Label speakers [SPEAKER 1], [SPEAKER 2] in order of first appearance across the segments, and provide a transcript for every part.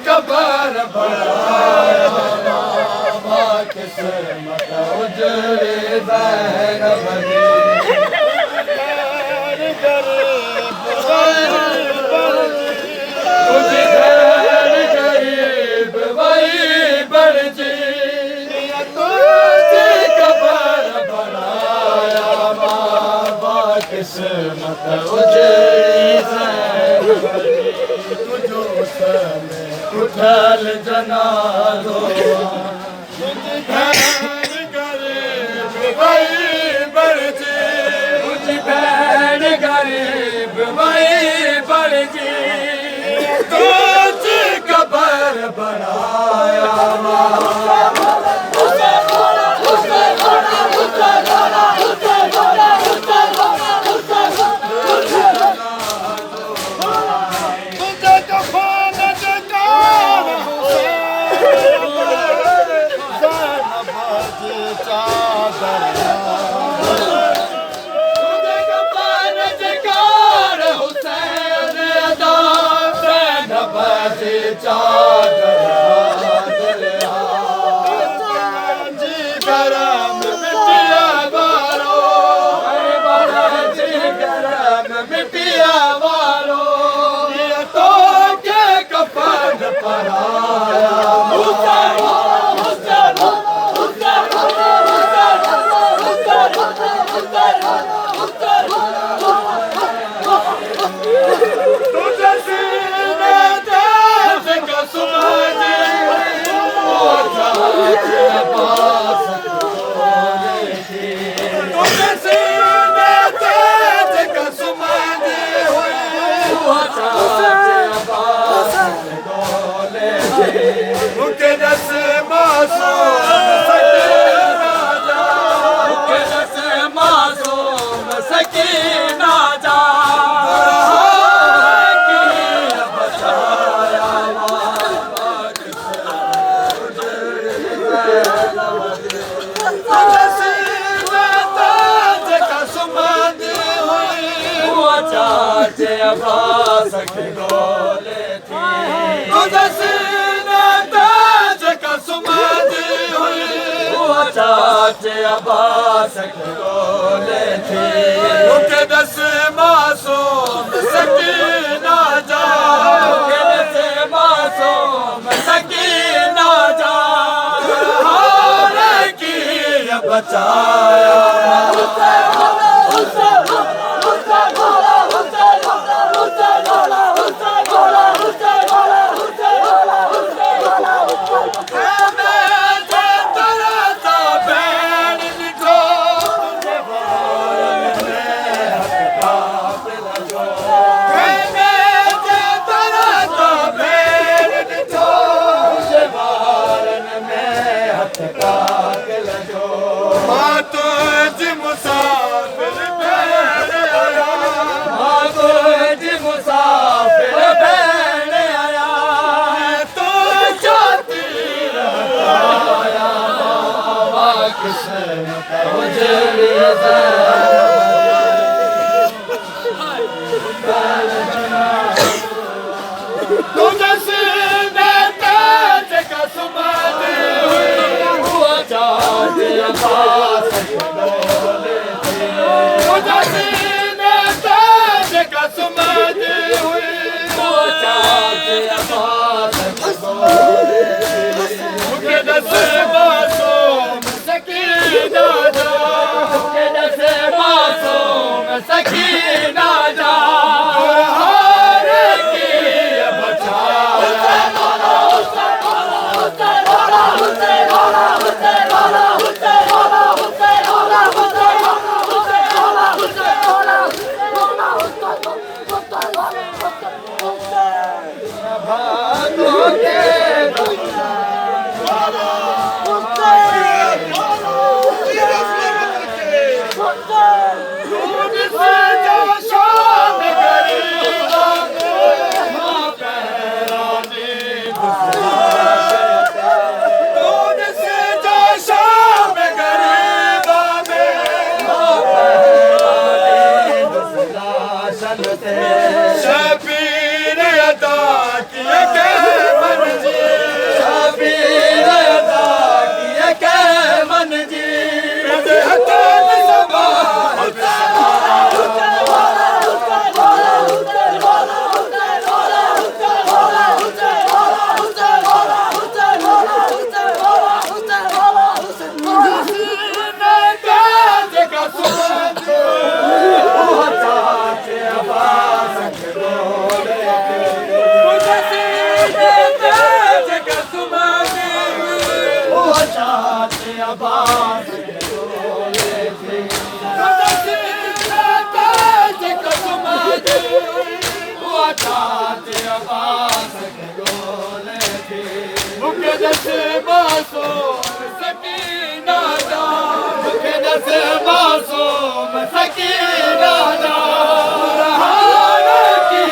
[SPEAKER 1] cover बढ़ाया किस्मत उजड़े ज़ैनब जी तुझे घर गरीब वही बड़ जी तुझे कबर बढ़ाया बाबा किस्मत उजड़ी ज़ैनब जी तुझो समय उठल जनाज़ो तुझे घर गरीब वही बड़ जी तुझे बहन गरीब वही बड़ जी तुझे कबर बनाया चाचे अब्बास के गोले थी उनके दस मासूम सकीना जा उनके दस मासूम सकीना जा हार की बचाया सकीना जा हार की बचा मुखे दस मासूम सकीना दा मुखे दस मासूम सकीना दा हाल की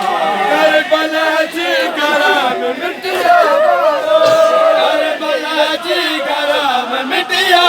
[SPEAKER 1] करबला जी गरम मिटिया करबला जी गरम मिटिया